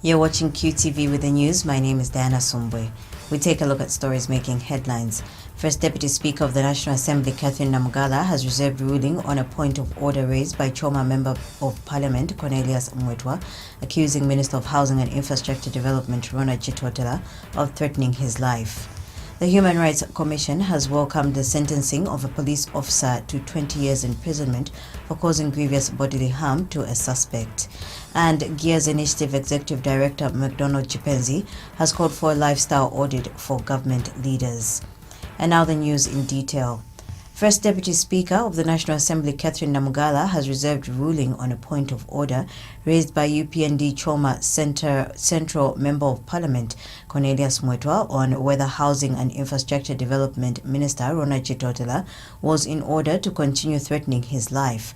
You're watching QTV with the news. My name is Diana Sumbwe. We take a look at stories making headlines. First Deputy Speaker of the National Assembly, Catherine Namugala, has reserved ruling on a point of order raised by Choma Member of Parliament Cornelius Mwetwa, accusing Minister of Housing and Infrastructure Development Ronald Chitotela of threatening his life. The Human Rights Commission has welcomed the sentencing of a police officer to 20 years imprisonment for causing grievous bodily harm to a suspect. And Gears Initiative Executive Director McDonald Chipenzi has called for a lifestyle audit for government leaders. And now the news in detail. First Deputy Speaker of the National Assembly, Catherine Namugala, has reserved ruling on a point of order raised by UPND Choma Central Member of Parliament Cornelius Mwetwa on whether Housing and Infrastructure Development Minister Ronald Chitotela was in order to continue threatening his life.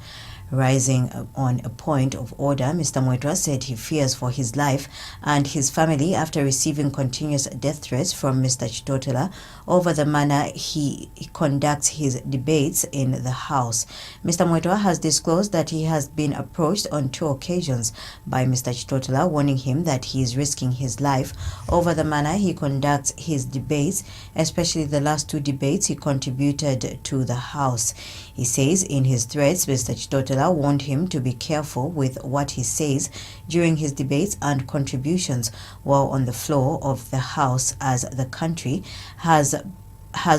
Rising on a point of order, Mr. Mwetwa said he fears for his life and his family after receiving continuous death threats from Mr. Chitotela over the manner he conducts his debates in the House. Mr. Mwetwa has disclosed that he has been approached on 2 occasions by Mr. Chitotela, warning him that he is risking his life over the manner he conducts his debates, especially the last 2 debates he contributed to the House. He says in his threats, Mr. Chitotela warned him to be careful with what he says during his debates and contributions while on the floor of the House, as the country has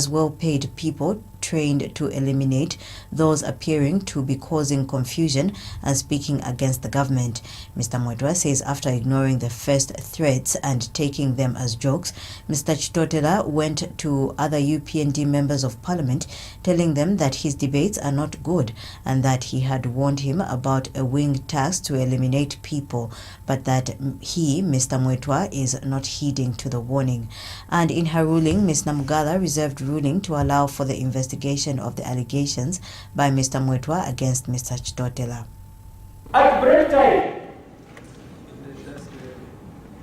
well-paid people trained to eliminate those appearing to be causing confusion and speaking against the government. Mr. Mwetwa says after ignoring the first threats and taking them as jokes, Mr. Chitotela went to other UPND members of Parliament, telling them that his debates are not good and that he had warned him about a wing tax to eliminate people, but that he, Mr. Mwetwa, is not heeding to the warning. And in her ruling, Ms. Namugala reserved ruling to allow for the investigation of the allegations by Mr. Mwetwa against Mr. Chitotela. At break time,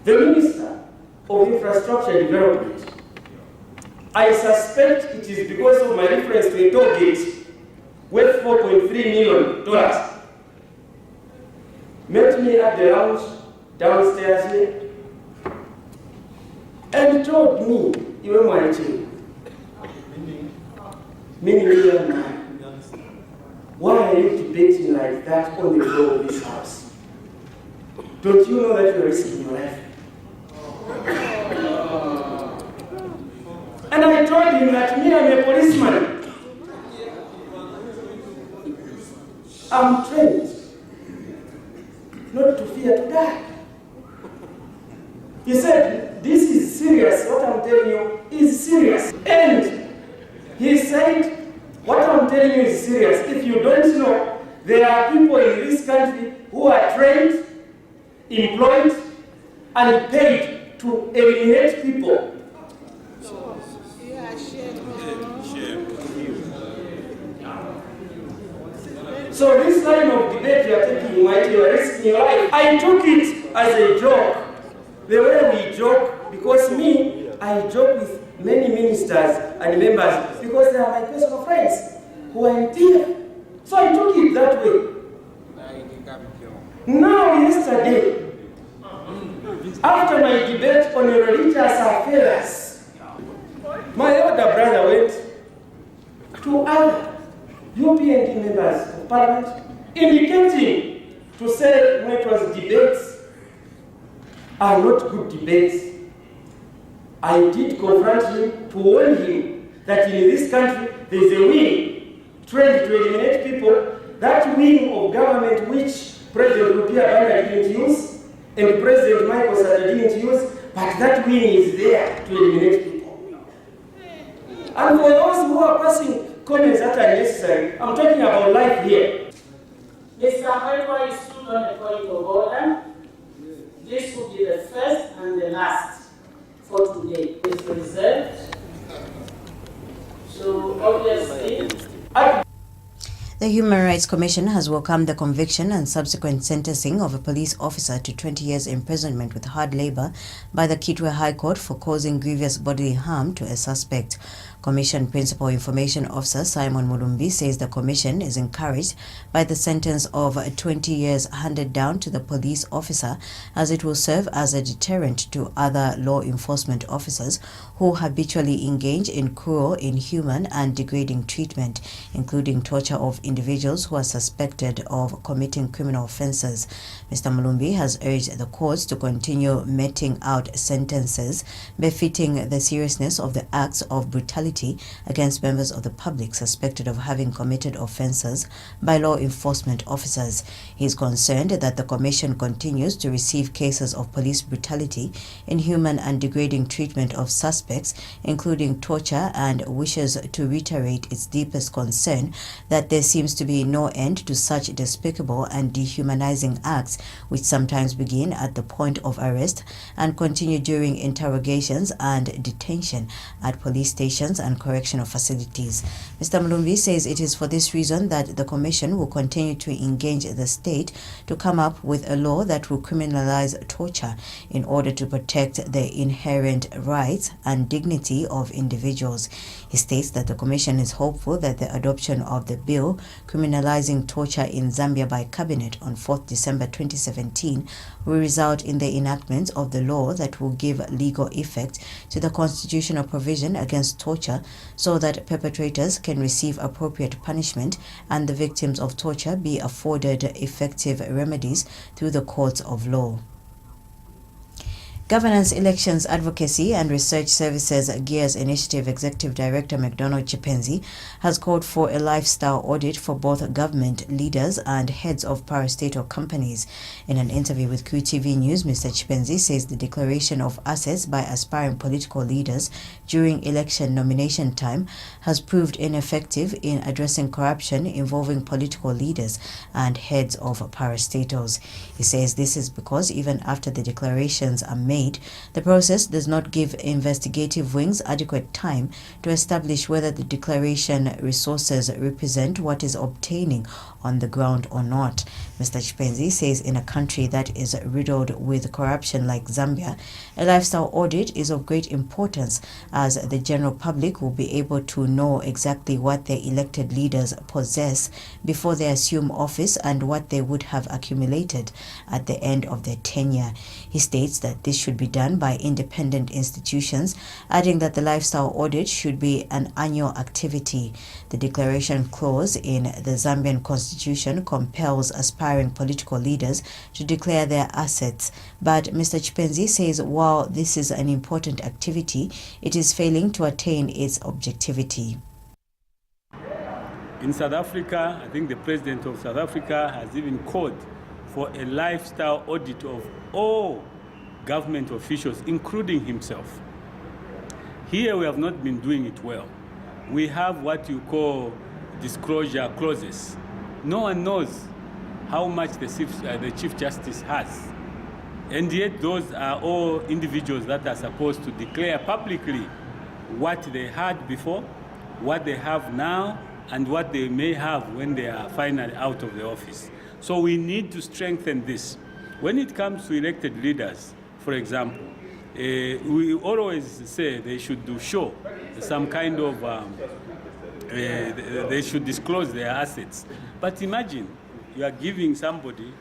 the Minister of Infrastructure Development, I suspect it is because of my reference to a toll gate worth $4.3 million, met me at the lounge downstairs here and told me, "You are my chief. Meaning, why are you debating like that on the floor of this house? Don't you know that you are risking your life?" And I told him that me, I'm a policeman. I'm trained not to fear to die. He said, "This is serious. What I'm telling you is serious." And he said, "What I'm telling you is serious. If you don't know, there are people in this country who are trained, employed, and paid to eliminate people." So this line of debate you are taking, you are risking your life. I took it as a joke, the way we joke, because me, I joke with many ministers and members because they are my personal friends who are in fear. So I took it that way. Now, yesterday, after my debate on religious affairs, my elder brother went to other UPND members of Parliament, indicating to say Mwetwa's debates are not good debates. I did confront him to warn him that in this country there is a wing trained to eliminate people, that wing of government which President Rupia Banda didn't use and President Michael Sata didn't use, but that wing is there to eliminate people. And for those who are passing comments that are necessary, I'm talking about life here. Mr. Mwetwa is stood on the point of order. This will be the first and the last for today. It's reserved. So obviously, The Human Rights Commission has welcomed the conviction and subsequent sentencing of a police officer to 20 years imprisonment with hard labor by the Kitwe High Court for causing grievous bodily harm to a suspect. Commission Principal Information Officer Simon Mulumbi says the Commission is encouraged by the sentence of 20 years handed down to the police officer, as it will serve as a deterrent to other law enforcement officers who habitually engage in cruel, inhuman and degrading treatment, including torture of individuals who are suspected of committing criminal offences. Mr. Mulumbi has urged the courts to continue meting out sentences befitting the seriousness of the acts of brutality against members of the public suspected of having committed offences by law enforcement officers. He is concerned that the Commission continues to receive cases of police brutality, inhuman and degrading treatment of suspects, including torture, and wishes to reiterate its deepest concern that there seems to be no end to such despicable and dehumanizing acts, which sometimes begin at the point of arrest and continue during interrogations and detention at police stations and correctional facilities. Mr. Mulumbi says it is for this reason that the Commission will continue to engage the state to come up with a law that will criminalize torture in order to protect the inherent rights and dignity of individuals. He states that the Commission is hopeful that the adoption of the bill criminalizing torture in Zambia by Cabinet on 4th December 2017 will result in the enactment of the law that will give legal effect to the constitutional provision against torture, so that perpetrators can receive appropriate punishment and the victims of torture be afforded effective remedies through the courts of law. Governance, Elections, Advocacy and Research Services Gears Initiative Executive Director McDonald Chipenzi has called for a lifestyle audit for both government leaders and heads of parastatal companies. In an interview with QTV News, Mr. Chipenzi says the declaration of assets by aspiring political leaders during election nomination time has proved ineffective in addressing corruption involving political leaders and heads of parastatals. He says this is because even after the declarations are made, the process does not give investigative wings adequate time to establish whether the declaration resources represent what is obtaining on the ground or not. Mr. Chipenzi says in a country that is riddled with corruption like Zambia, a lifestyle audit is of great importance, as the general public will be able to know exactly what their elected leaders possess before they assume office and what they would have accumulated at the end of their tenure. He states that this should be done by independent institutions, adding that the lifestyle audit should be an annual activity. The declaration clause in the Zambian constitution compels aspiring political leaders to declare their assets, but Mr. Chipenzi says while this is an important activity, it is failing to attain its objectivity. In South Africa, I think the President of South Africa has even called for a lifestyle audit of all government officials, including himself. Here we have not been doing it well. We have what you call disclosure clauses. No one knows how much the Chief Justice has. And yet those are all individuals that are supposed to declare publicly what they had before, what they have now, and what they may have when they are finally out of the office. So we need to strengthen this. When it comes to elected leaders, for example, we always say they should show some kind of, they should disclose their assets. But imagine you are giving somebody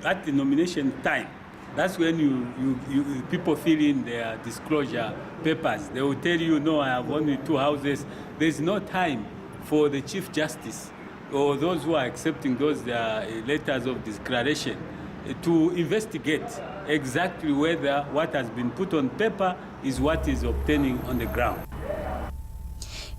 at the nomination time. That's when people fill in their disclosure papers. They will tell you, no, I have only 2 houses. There's no time for the Chief Justice or those who are accepting those letters of declaration to investigate exactly whether what has been put on paper is what is obtaining on the ground.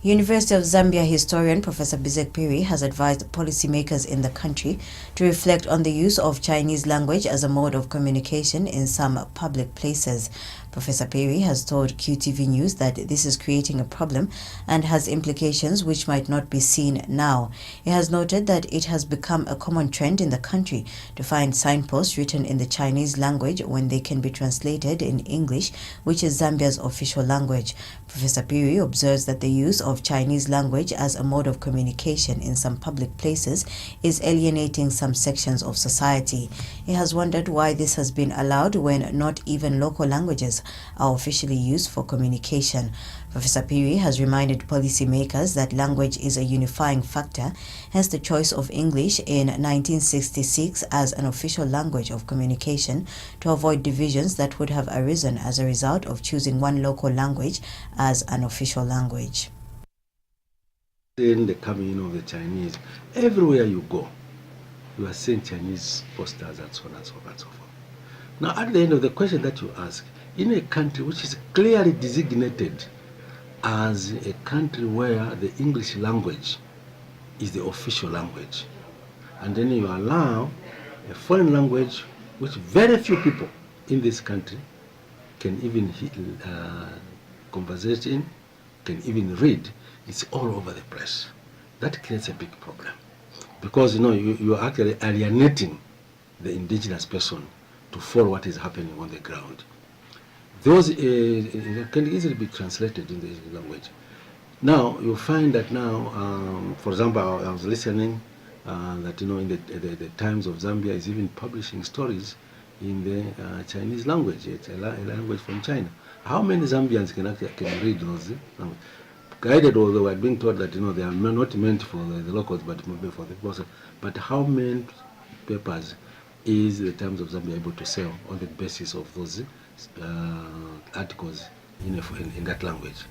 University of Zambia historian Professor Bizek Piri has advised policymakers in the country to reflect on the use of Chinese language as a mode of communication in some public places. Professor Piri has told QTV News that this is creating a problem and has implications which might not be seen now. He has noted that it has become a common trend in the country to find signposts written in the Chinese language when they can be translated in English, which is Zambia's official language. Professor Piri observes that the use of Chinese language as a mode of communication in some public places is alienating some sections of society. He has wondered why this has been allowed when not even local languages are officially used for communication. Professor Piri has reminded policymakers that language is a unifying factor, hence the choice of English in 1966 as an official language of communication to avoid divisions that would have arisen as a result of choosing one local language as an official language. In the coming in of the Chinese, everywhere you go, you are seeing Chinese posters and so on and so on and so forth. Now, at the end of the question that you ask, in a country which is clearly designated as a country where the English language is the official language, and then you allow a foreign language which very few people in this country can even converse in, can even read, it's all over the place. That creates a big problem. Because you are actually alienating the indigenous person to follow what is happening on the ground. Those can easily be translated in the language. Now you find that now, for example, I was listening that in the Times of Zambia is even publishing stories in the Chinese language. It's a language from China. How many Zambians can read those languages? Guided, although we are being told that they are not meant for the locals, but maybe for the person. But how many papers is the Times of Zambia able to sell on the basis of those articles in that language?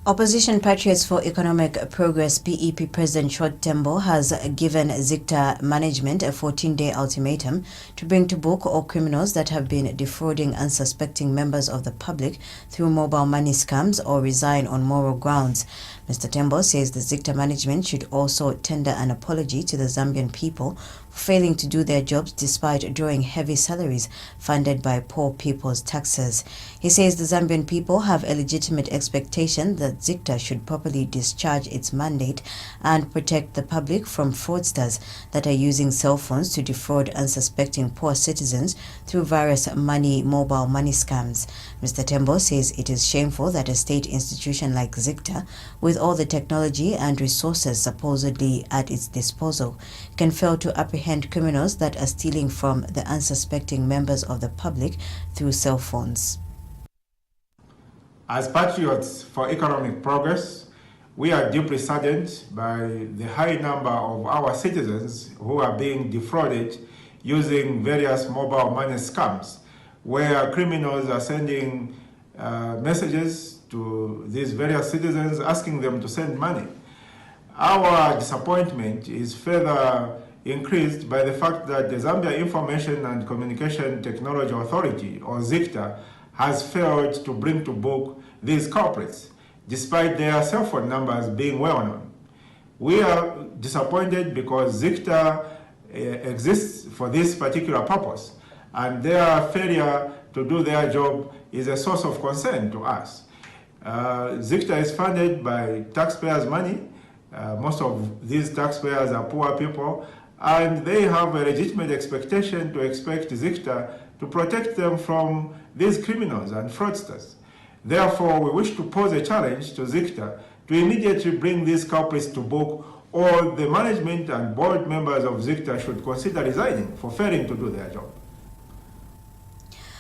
Opposition Patriots for Economic Progress PEP President Short Tembo has given Zicta management a 14-day ultimatum to bring to book all criminals that have been defrauding unsuspecting members of the public through mobile money scams or resign on moral grounds. Mr. Tembo says the Zicta management should also tender an apology to the Zambian people for failing to do their jobs despite drawing heavy salaries funded by poor people's taxes. He says the Zambian people have a legitimate expectation that Zicta should properly discharge its mandate and protect the public from fraudsters that are using cell phones to defraud unsuspecting poor citizens through various mobile money scams. Mr. Tembo says it is shameful that a state institution like Zicta, with all the technology and resources supposedly at its disposal, can fail to apprehend criminals that are stealing from the unsuspecting members of the public through cell phones. As Patriots for Economic Progress, we are deeply saddened by the high number of our citizens who are being defrauded using various mobile money scams, where criminals are sending messages to these various citizens asking them to send money. Our disappointment is further increased by the fact that the Zambia Information and Communication Technology Authority, or ZICTA, has failed to bring to book these culprits, despite their cell phone numbers being well known. We are disappointed because ZICTA exists for this particular purpose, and their failure to do their job is a source of concern to us. ZICTA is funded by taxpayers' money. Most of these taxpayers are poor people, and they have a legitimate expectation to expect ZICTA to protect them from these criminals and fraudsters. Therefore, we wish to pose a challenge to ZICTA to immediately bring these culprits to book, or the management and board members of ZICTA should consider resigning for failing to do their job.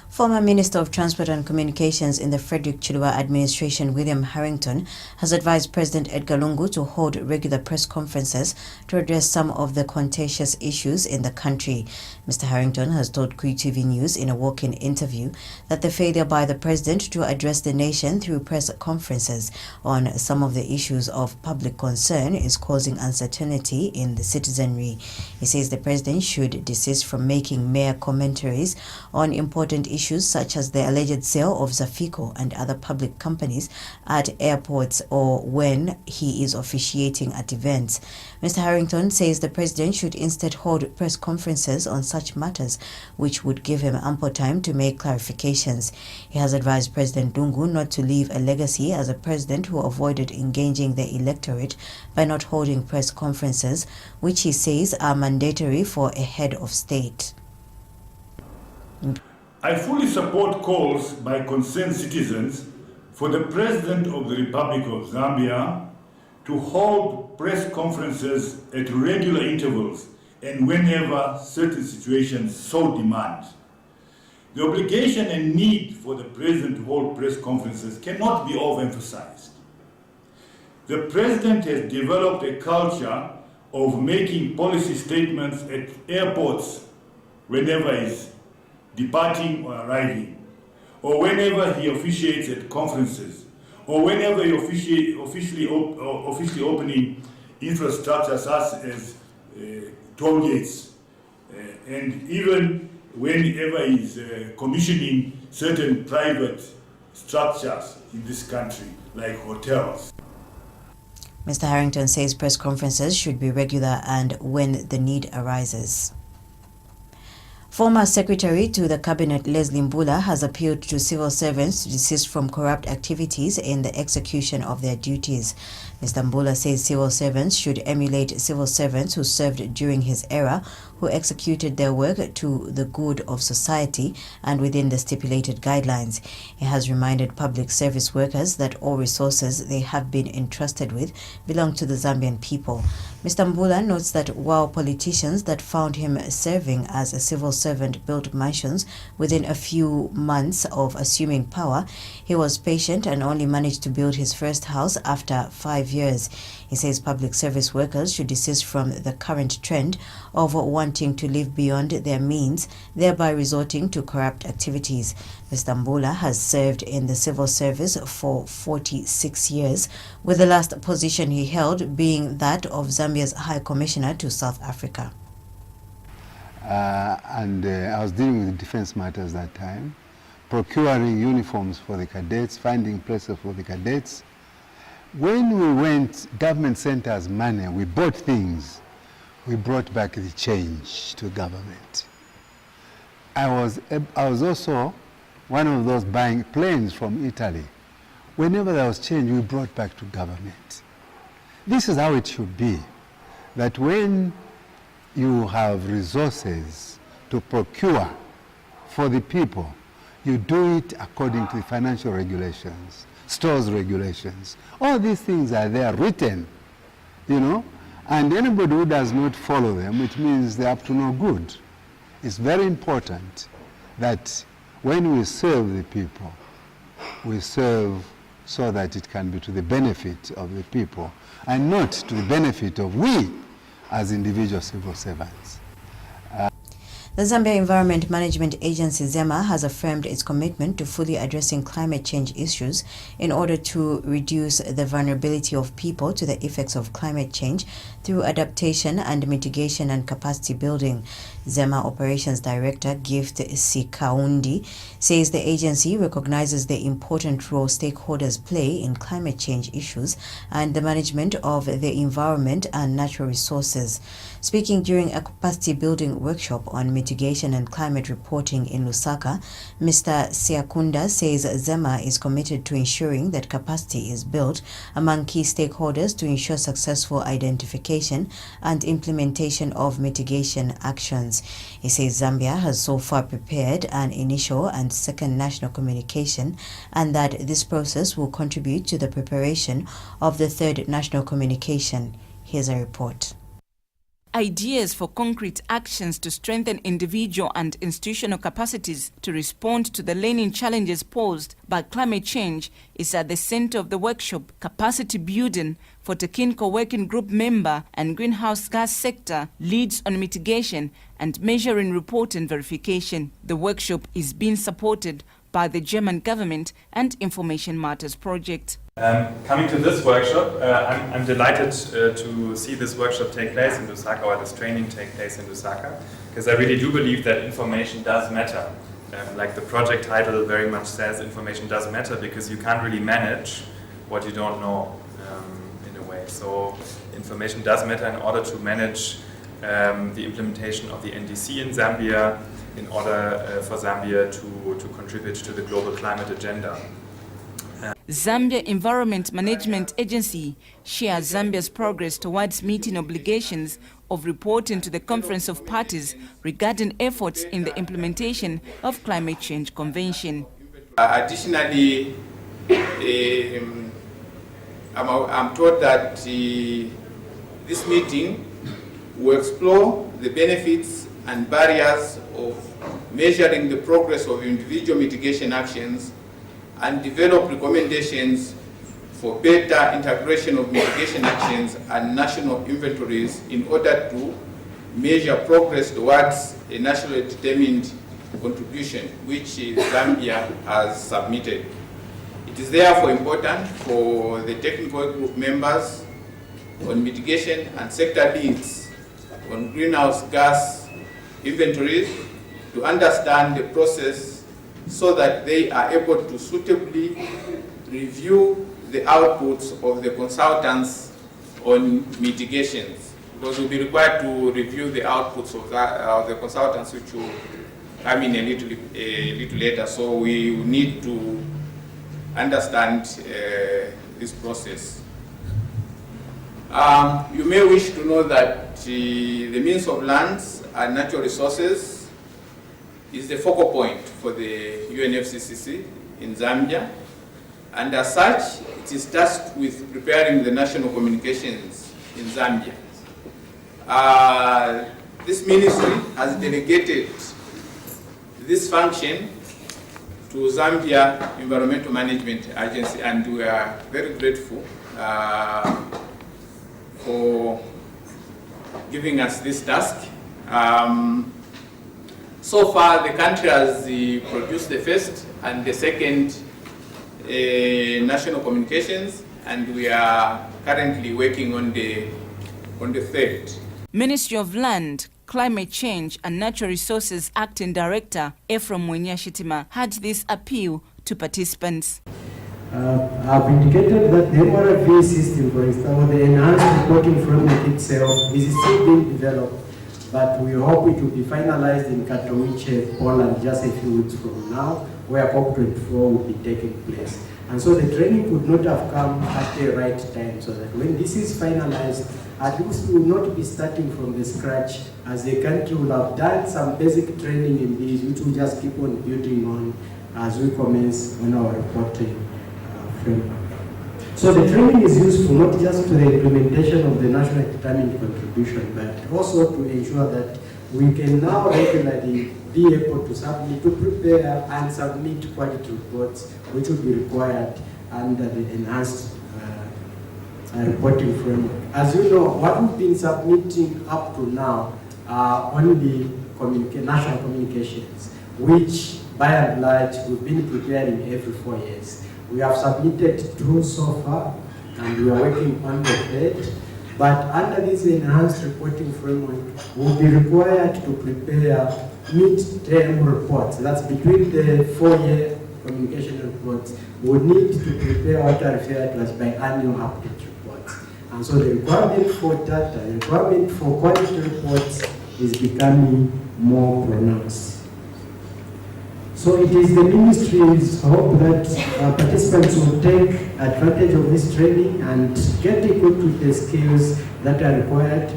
Former Minister of Transport and Communications in the Frederick Chiluba administration, William Harrington, has advised President Edgar Lungu to hold regular press conferences to address some of the contentious issues in the country. Mr. Harrington has told Kui TV News in a walk-in interview that the failure by the president to address the nation through press conferences on some of the issues of public concern is causing uncertainty in the citizenry. He says the president should desist from making mere commentaries on important issues such as the alleged sale of Zafico and other public companies at airports or when he is officiating at events. Mr. Harrington says the president should instead hold press conferences on such matters, which would give him ample time to make clarifications. He has advised President Lungu not to leave a legacy as a president who avoided engaging the electorate by not holding press conferences, which he says are mandatory for a head of state. I fully support calls by concerned citizens for the President of the Republic of Zambia to hold press conferences at regular intervals and whenever certain situations so demand. The obligation and need for the President to hold press conferences cannot be overemphasized. The President has developed a culture of making policy statements at airports whenever he's departing or arriving, or whenever he officiates at conferences, or whenever he officially opening infrastructure such as toll gates, and even whenever he's commissioning certain private structures in this country, like hotels. Mr. Harrington says press conferences should be regular and when the need arises. Former Secretary to the Cabinet Leslie Mbula has appealed to civil servants to desist from corrupt activities in the execution of their duties. Mr. Mbula says civil servants should emulate civil servants who served during his era, who executed their work to the good of society and within the stipulated guidelines. He has reminded public service workers that all resources they have been entrusted with belong to the Zambian people. Mr. Mbula notes that while politicians that found him serving as a civil servant built mansions within a few months of assuming power, he was patient and only managed to build his first house after 5 years. He says public service workers should desist from the current trend of wanting to live beyond their means, thereby resorting to corrupt activities. Mr. Mbula has served in the civil service for 46 years, with the last position he held being that of Zambia's High Commissioner to South Africa. I was dealing with defense matters that time, procuring uniforms for the cadets, finding places for the cadets. When we went, government sent us money, we bought things, we brought back the change to government. I was also one of those buying planes from Italy. Whenever there was change, we brought back to government. This is how it should be, that when you have resources to procure for the people, you do it according to the financial regulations, stores regulations. All these things are there written, you know, and anybody who does not follow them, it means they're up to no good. It's very important that when we serve the people, we serve so that it can be to the benefit of the people and not to the benefit of we as individual civil servants. The Zambia Environment Management Agency, ZEMA, has affirmed its commitment to fully addressing climate change issues in order to reduce the vulnerability of people to the effects of climate change through adaptation and mitigation and capacity building. ZEMA Operations Director Gift Sikaundi says the agency recognizes the important role stakeholders play in climate change issues and the management of the environment and natural resources. Speaking during a capacity building workshop on mitigation and climate reporting in Lusaka, Mr. Siakunda says ZEMA is committed to ensuring that capacity is built among key stakeholders to ensure successful identification and implementation of mitigation actions. He says Zambia has so far prepared an initial and second national communication and that this process will contribute to the preparation of the third national communication. Here's a report. Ideas for concrete actions to strengthen individual and institutional capacities to respond to the learning challenges posed by climate change is at the center of the workshop, Capacity Building for Tekinco Working Group member and greenhouse gas sector leads on mitigation and measuring report and verification. The workshop is being supported by the German government and Information Matters project. Coming to this workshop, I'm delighted to see this workshop take place in Lusaka, or this training take place in Lusaka, because I really do believe that information does matter. Like the project title very much says, information does matter, because you can't really manage what you don't know in a way. So information does matter in order to manage the implementation of the NDC in Zambia, in order for Zambia to contribute to the global climate agenda. Zambia Environment Management Agency shares Zambia's progress towards meeting obligations of reporting to the Conference of Parties regarding efforts in the implementation of Climate Change Convention. Additionally, I'm told that this meeting will explore the benefits and barriers of measuring the progress of individual mitigation actions, and develop recommendations for better integration of mitigation actions and national inventories in order to measure progress towards a nationally determined contribution which Zambia has submitted. It is therefore important for the technical group members on mitigation and sector leads on greenhouse gas inventories to understand the process so that they are able to suitably review the outputs of the consultants on mitigations, because we'll be required to review the outputs of the consultants, which will come in a little later. So we need to understand this process. You may wish to know that the means of lands and natural resources is the focal point for the UNFCCC in Zambia, and as such, it is tasked with preparing the national communications in Zambia. This ministry has delegated this function to Zambia Environmental Management Agency, and we are very grateful for giving us this task. So far, the country has produced the first and the second national communications, and we are currently working on the third. Ministry of Land, Climate Change and Natural Resources Acting Director Ephraim Mwenyashitima had this appeal to participants. I've indicated that the MRV system, for instance, or the enhanced reporting framework itself is still being developed, but we hope it will be finalized in Katowice, Poland, just a few weeks from now, where COP24 will be taking place. And so the training could not have come at the right time, so that when this is finalized, at least we will not be starting from the scratch, as the country will have done some basic training in these, which will just keep on building on as we commence on our reporting framework. So the training is useful not just to the implementation of the national determined contribution, but also to ensure that we can now regularly be able to submit, to prepare and submit quality reports, which will be required under the enhanced reporting framework. As you know, what we've been submitting up to now are only national communications, which by and large we've been preparing every 4 years. We have submitted 2 so far, and we are working on the third. But under this enhanced reporting framework, we'll be required to prepare mid-term reports. That's between the 4-year communication reports. We'll need to prepare what are referred to as biannual update reports. And so the requirement for data, the requirement for quality reports is becoming more pronounced. So it is the ministry's hope that participants will take advantage of this training and get equipped with the skills that are required.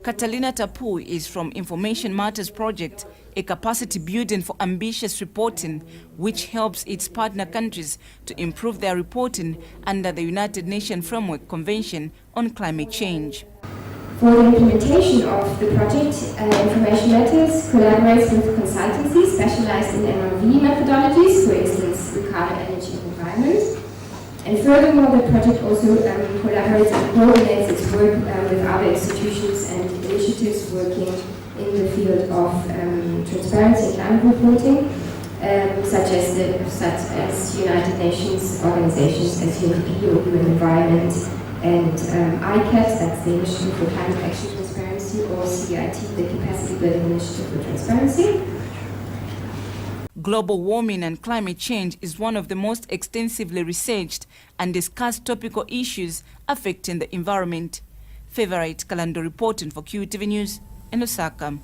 Catalina Tapu is from Information Matters Project, a capacity building for ambitious reporting, which helps its partner countries to improve their reporting under the United Nations Framework Convention on Climate Change. For the implementation of the project, Information Matters collaborates with consultancies specialized in MRV methodologies, for instance, Ricardo Energy and Environment. And furthermore, the project also collaborates and coordinates its work with other institutions and initiatives working in the field of transparency and climate reporting, such as United Nations organizations as UNEP or UN Environment, and ICAT, that's the Initiative for Climate Action Transparency, or CIT, the Capacity Building Initiative for Transparency. Global warming and climate change is one of the most extensively researched and discussed topical issues affecting the environment. Favorite Kalando reporting for QTV News in Osaka.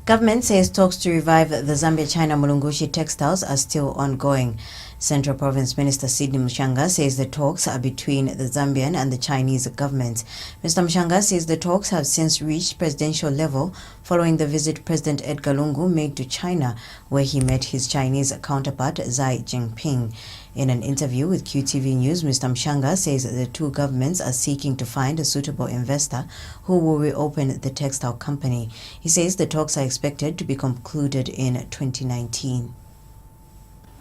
Government says talks to revive the Zambia-China Mulungushi textiles are still ongoing. Central Province Minister Sidney Mushanga says the talks are between the Zambian and the Chinese governments. Mr. Mushanga says the talks have since reached presidential level following the visit President Edgar Lungu made to China, where he met his Chinese counterpart Xi Jinping. In an interview with QTV News, Mr. Mshanga says that the two governments are seeking to find a suitable investor who will reopen the textile company. He says the talks are expected to be concluded in 2019.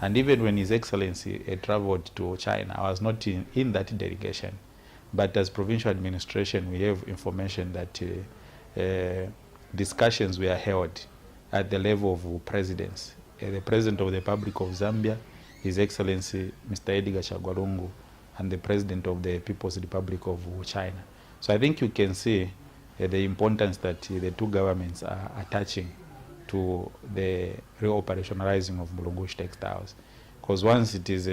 And even when His Excellency traveled to China, I was not in that delegation. But as provincial administration, we have information that discussions were held at the level of presidents. The President of the Republic of Zambia, His Excellency Mr. Edgar Chagwa Lungu, and the President of the People's Republic of China. So I think you can see the importance that the two governments are attaching to the reoperationalizing of Mulungushi Textiles. Because once it is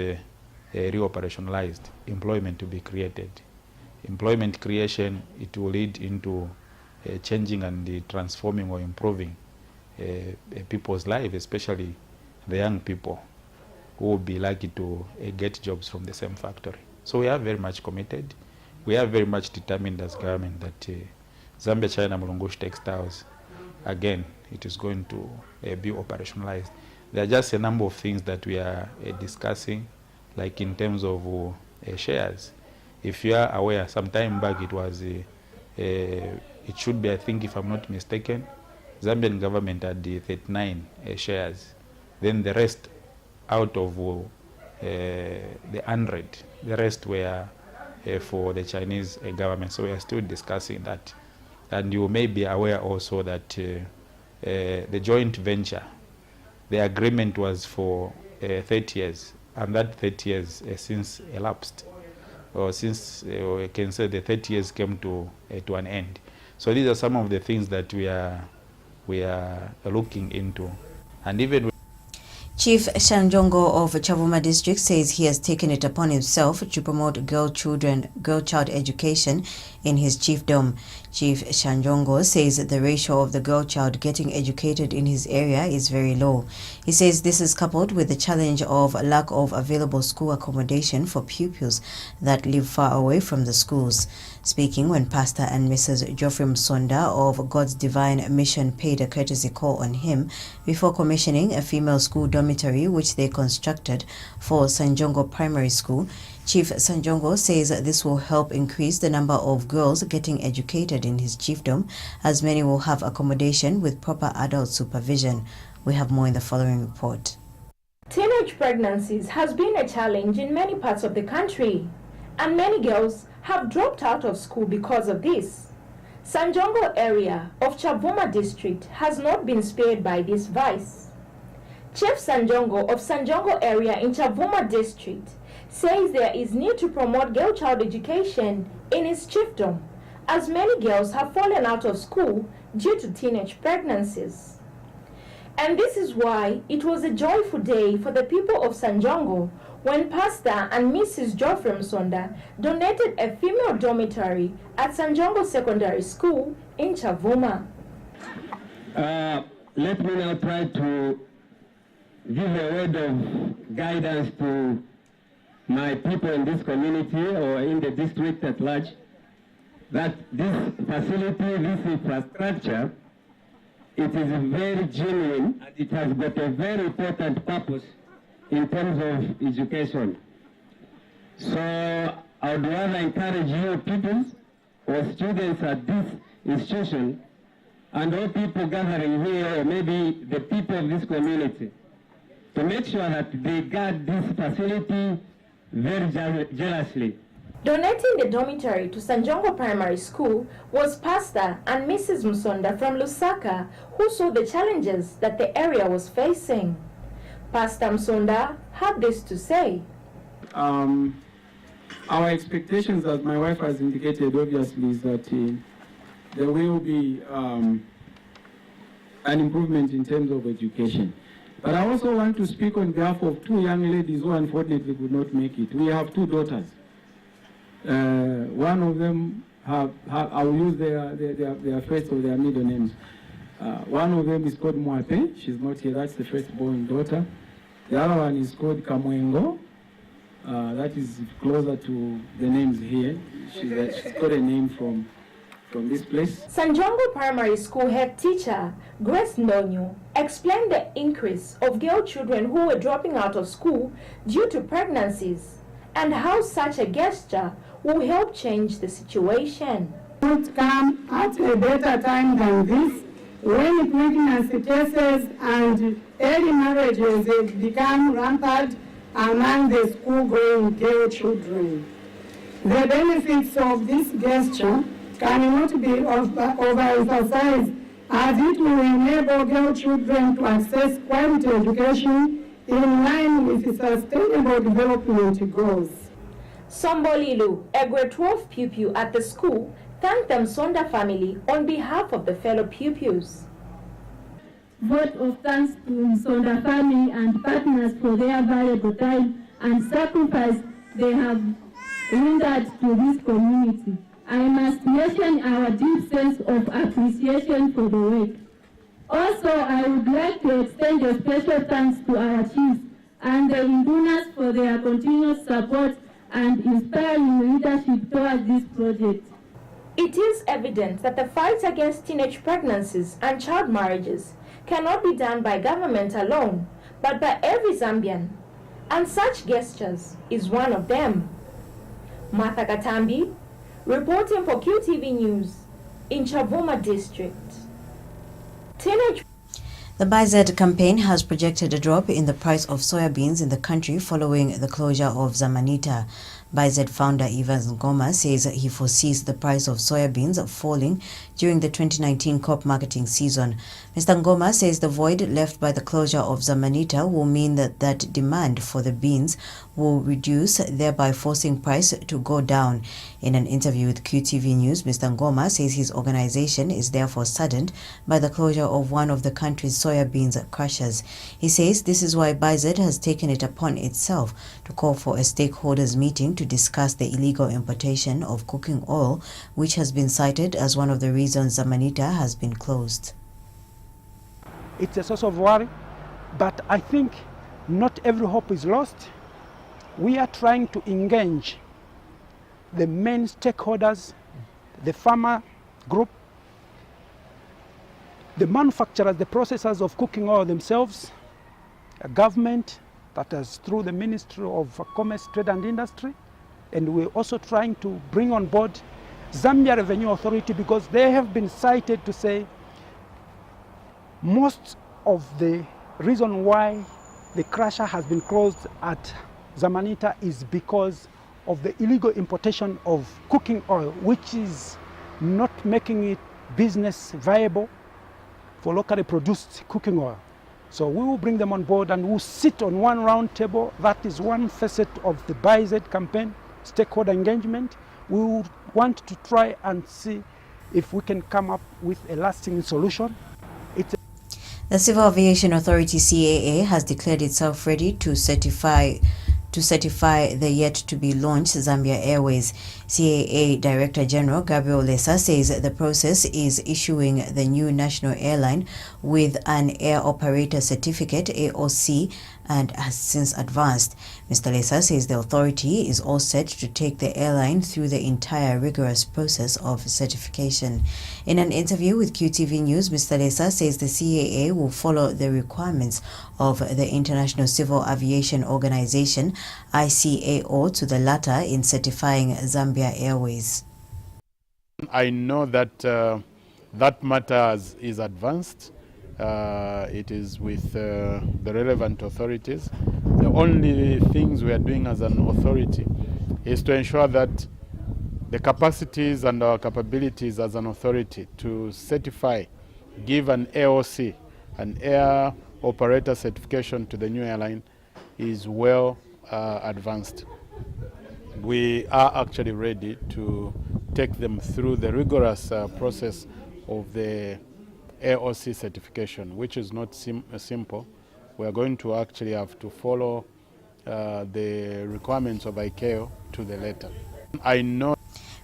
reoperationalized, employment will be created. Employment creation, it will lead into changing and transforming or improving people's life, especially the young people who will be lucky to get jobs from the same factory. So we are very much committed. We are very much determined as government that Zambia China Mulungushi Textiles, again, it is going to be operationalized. There are just a number of things that we are discussing, like in terms of shares. If you are aware, some time back it was, it should be, I think if I'm not mistaken, Zambian government had the 39 shares. Then the rest out of the 100, the rest were for the Chinese government. So we are still discussing that. And you may be aware also that the joint venture, the agreement was for 30 years, and that 30 years since elapsed, or since we can say the 30 years came to an end. So these are some of the things that we are looking into. And even Chief Shanjongo of Chavuma District says he has taken it upon himself to promote girl child education in his chiefdom. Chief Shanjongo says that the ratio of the girl child getting educated in his area is very low. He says this is coupled with the challenge of lack of available school accommodation for pupils that live far away from the schools. Speaking when Pastor and Mrs. Geoffrey Msonda of God's Divine Mission paid a courtesy call on him before commissioning a female school dormitory which they constructed for Sanjongo Primary School, Chief Sanjongo says this will help increase the number of girls getting educated in his chiefdom, as many will have accommodation with proper adult supervision. We have more in the following report. Teenage pregnancies has been a challenge in many parts of the country, and many girls have dropped out of school because of this. Sanjongo area of Chavuma district has not been spared by this vice. Chief Sanjongo of Sanjongo area in Chavuma district says there is need to promote girl child education in his chiefdom, as many girls have fallen out of school due to teenage pregnancies. And this is why it was a joyful day for the people of Sanjongo when Pastor and Mrs. Geoffrey Msonda donated a female dormitory at Sanjongo Secondary School in Chavuma. Let me now try to give a word of guidance to my people in this community or in the district at large, that this facility, this infrastructure, it is very genuine and it has got a very important purpose in terms of education. So I would rather encourage you people or students at this institution and all people gathering here, or maybe the people of this community, to make sure that they guard this facility very jealously. Donating the dormitory to Sanjongo Primary School was Pastor and Mrs. Msonda from Lusaka, who saw the challenges that the area was facing. Pastor Msonda had this to say. Our expectations, as my wife has indicated, obviously, is that there will be an improvement in terms of education. But I also want to speak on behalf of two young ladies who unfortunately could not make it. We have two daughters. One of them, I will use their first or their middle names. One of them is called Mwape. She's not here. That's the firstborn daughter. The other one is called Kamwengo. That is closer to the names here. She's got a name from this place. Sanjongo Primary School head teacher Grace Ndonyo explained the increase of girl children who were dropping out of school due to pregnancies and how such a gesture will help change the situation. Would come at a better time than this, when pregnancy cases and early marriages have become rampant among the school-going girl children. The benefits of this gesture cannot be overemphasized, as it will enable girl children to access quality education in line with the Sustainable Development Goals. Sombolilu, a grade 12 pupil at the school, thanked the Msonda family on behalf of the fellow pupils. Vote of thanks to Msonda family and partners for their valuable time and sacrifice they have rendered to this community. I must mention our deep sense of appreciation for the work. Also, I would like to extend a special thanks to our chiefs and the Indunas for their continuous support and inspiring leadership towards this project. It is evident that the fight against teenage pregnancies and child marriages cannot be done by government alone, but by every Zambian, and such gestures is one of them. Martha Katambi, reporting for QTV News in Chavuma District. The BIZED campaign has projected a drop in the price of soybeans in the country following the closure of Zamanita. BIZED founder Evans Ngoma says he foresees the price of soybeans falling during the 2019 crop marketing season. Mr. Ngoma says the void left by the closure of Zamanita will mean that demand for the beans will reduce, thereby forcing price to go down. In an interview with QTV News, Mr. Ngoma says his organization is therefore saddened by the closure of one of the country's soybeans crushers. He says this is why BIZED has taken it upon itself to call for a stakeholders meeting to discuss the illegal importation of cooking oil, which has been cited as one of the reasons Zamanita has been closed. It's a source of worry, but I think not every hope is lost. We are trying to engage the main stakeholders, the farmer group, the manufacturers, the processors of cooking oil themselves, a government that is through the Ministry of Commerce, Trade and Industry, and we're also trying to bring on board Zambia Revenue Authority, because they have been cited to say most of the reason why the crusher has been closed at Zamanita is because of the illegal importation of cooking oil, which is not making it business viable for locally produced cooking oil. So we will bring them on board and we'll sit on one round table. That is one facet of the BIZED campaign, stakeholder engagement. We will want to try and see if we can come up with a lasting solution. The Civil Aviation Authority CAA has declared itself ready to certify the yet-to-be-launched Zambia Airways. CAA Director General Gabriel Lesa says the process is issuing the new national airline with an Air Operator Certificate, AOC, and has since advanced. Mr. Lesa says the authority is all set to take the airline through the entire rigorous process of certification. In an interview with QTV News, Mr. Lesa says the CAA will follow the requirements of the International Civil Aviation Organization, ICAO, to the latter in certifying Zambia Airways. I know that that matter is advanced. It is with the relevant authorities. The only things we are doing as an authority is to ensure that the capacities and our capabilities as an authority to certify, give an AOC, an Air Operator Certification to the new airline, is well advanced. We are actually ready to take them through the rigorous process of the AOC certification, which is not simple. We are going to actually have to follow the requirements of ICAO to the letter. I know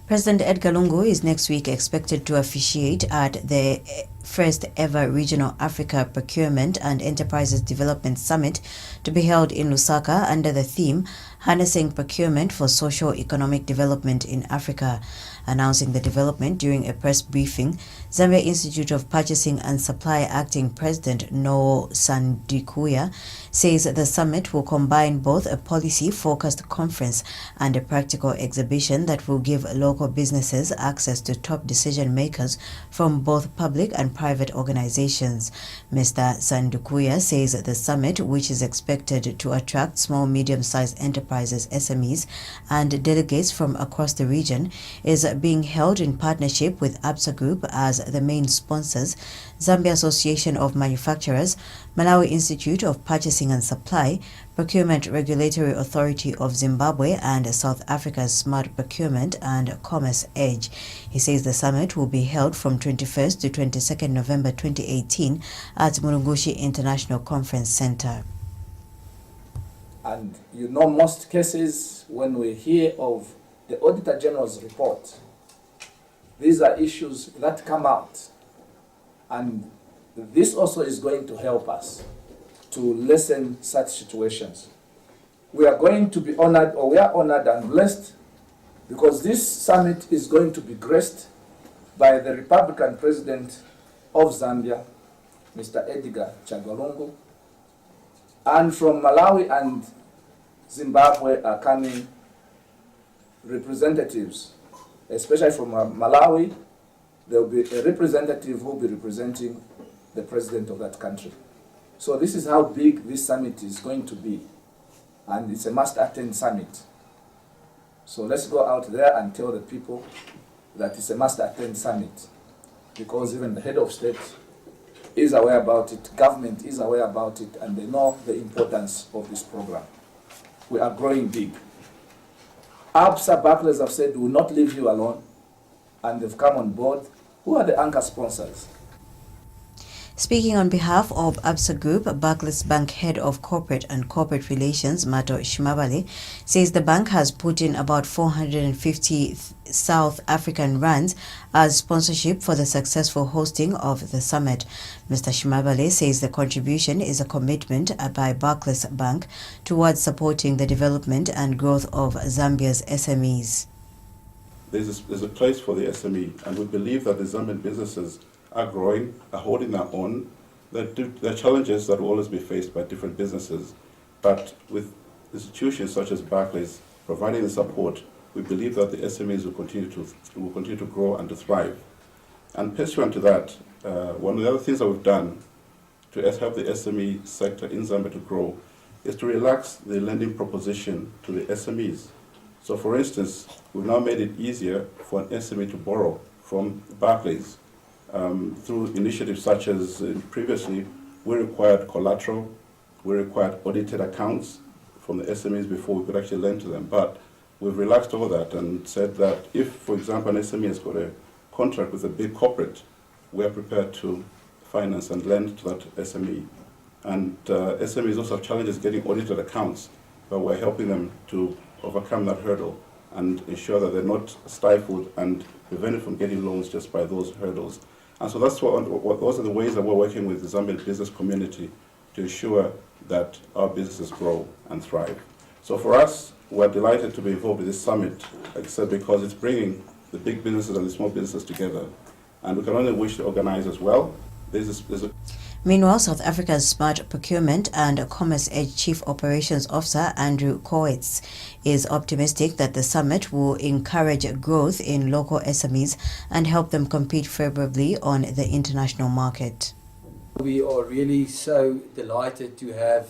President Edgar Lungu is next week expected to officiate at the first ever Regional Africa Procurement and Enterprises Development Summit to be held in Lusaka under the theme Harnessing Procurement for Socio-Economic Development in Africa. Announcing the development during a press briefing, Zambia Institute of Purchasing and Supply Acting President Noel Sandikuya says the summit will combine both a policy-focused conference and a practical exhibition that will give local businesses access to top decision-makers from both public and private organizations. Mr. Sandikuya says the summit, which is expected to attract small, medium-sized enterprises, SMEs, and delegates from across the region, is being held in partnership with Absa Group as the main sponsors, Zambia Association of Manufacturers, Malawi Institute of Purchasing and Supply, Procurement Regulatory Authority of Zimbabwe, and South Africa's Smart Procurement and Commerce Edge. He says the summit will be held from 21st to 22nd November 2018 at Mulungushi International Conference Center. And you know, most cases when we hear of the Auditor General's report, these are issues that come out, and this also is going to help us to lessen such situations. We are going to be honored, or we are honored and blessed, because this summit is going to be graced by the Republican President of Zambia, Mr. Edgar Chagwa Lungu, and from Malawi and Zimbabwe are coming representatives, especially from Malawi. There will be a representative who will be representing the president of that country. So this is how big this summit is going to be, and it's a must-attend summit. So let's go out there and tell the people that it's a must-attend summit, because even the head of state is aware about it, government is aware about it, and they know the importance of this program. We are growing big. Absa Barclays have said, we will not leave you alone, and they've come on board. Who are the anchor sponsors? Speaking on behalf of Absa Group, Barclays Bank Head of Corporate and Corporate Relations, Mato Shimabale, says the bank has put in about 450 South African rands as sponsorship for the successful hosting of the summit. Mr. Shimabale says the contribution is a commitment by Barclays Bank towards supporting the development and growth of Zambia's SMEs. There's a place for the SME, and we believe that the Zambian businesses are growing, are holding their own. There are challenges that will always be faced by different businesses, but with institutions such as Barclays providing the support, we believe that the SMEs will continue to grow and to thrive. And pursuant to that, one of the other things that we've done to help the SME sector in Zambia to grow is to relax the lending proposition to the SMEs. So for instance, we've now made it easier for an SME to borrow from Barclays through initiatives such as previously we required collateral, we required audited accounts from the SMEs before we could actually lend to them. But we've relaxed all that and said that if, for example, an SME has got a contract with a big corporate, we are prepared to finance and lend to that SME. And SMEs also have challenges getting audited accounts, but we're helping them to overcome that hurdle and ensure that they're not stifled and prevented from getting loans just by those hurdles. And so that's those are the ways that we're working with the Zambian business community to ensure that our businesses grow and thrive. So for us, we're delighted to be involved in this summit, like I said, because it's bringing the big businesses and the small businesses together. And we can only wish the organizers well. Meanwhile, South Africa's Smart Procurement and Commerce Edge Chief Operations Officer Andrew Koetz is optimistic that the summit will encourage growth in local SMEs and help them compete favorably on the international market. We are really so delighted to have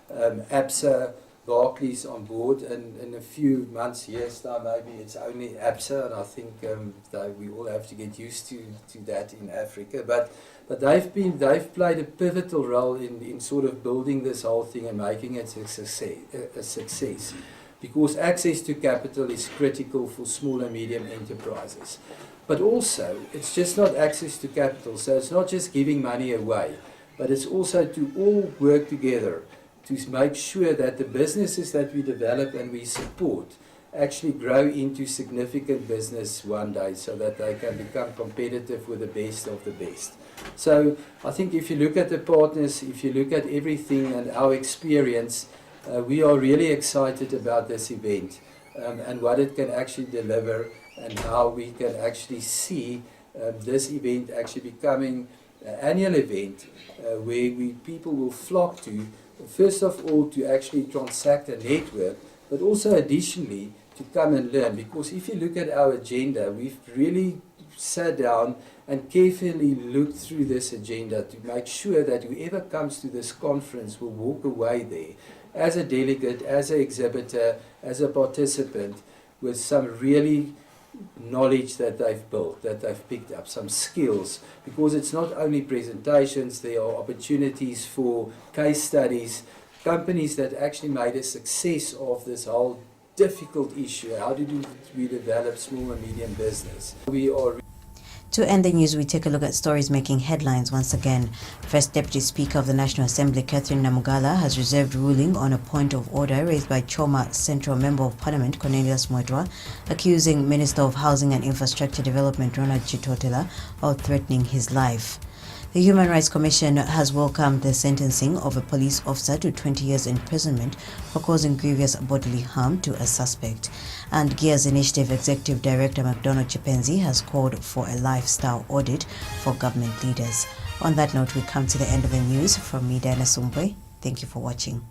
Absa Barclays on board, and in a few months, years time, maybe it's only Absa, and I think that we all have to get used to that in Africa. But they've played a pivotal role in sort of building this whole thing and making it a success, because access to capital is critical for small and medium enterprises. But also, it's just not access to capital, so it's not just giving money away, but it's also to all work together to make sure that the businesses that we develop and we support actually grow into significant business one day, so that they can become competitive with the best of the best. So I think if you look at the partners, if you look at everything and our experience, we are really excited about this event and what it can actually deliver and how we can actually see this event actually becoming an annual event where people will flock to, first of all, to actually transact a network, but also additionally to come and learn. Because if you look at our agenda, we've really sat down and carefully looked through this agenda to make sure that whoever comes to this conference will walk away there as a delegate, as an exhibitor, as a participant, with some really knowledge that they've built, that they've picked up, some skills, because it's not only presentations, there are opportunities for case studies, companies that actually made a success of this whole difficult issue. How do we develop small and medium business? We are. To end the news, we take a look at stories making headlines once again. First Deputy Speaker of the National Assembly, Catherine Namugala, has reserved ruling on a point of order raised by Choma Central Member of Parliament, Cornelius Mwetwa, accusing Minister of Housing and Infrastructure Development, Ronald Chitotela, of threatening his life. The Human Rights Commission has welcomed the sentencing of a police officer to 20 years imprisonment for causing grievous bodily harm to a suspect. And Gears Initiative Executive Director McDonald Chipenzi has called for a lifestyle audit for government leaders. On that note, we come to the end of the news. From me, Diana Sumbwe. Thank you for watching.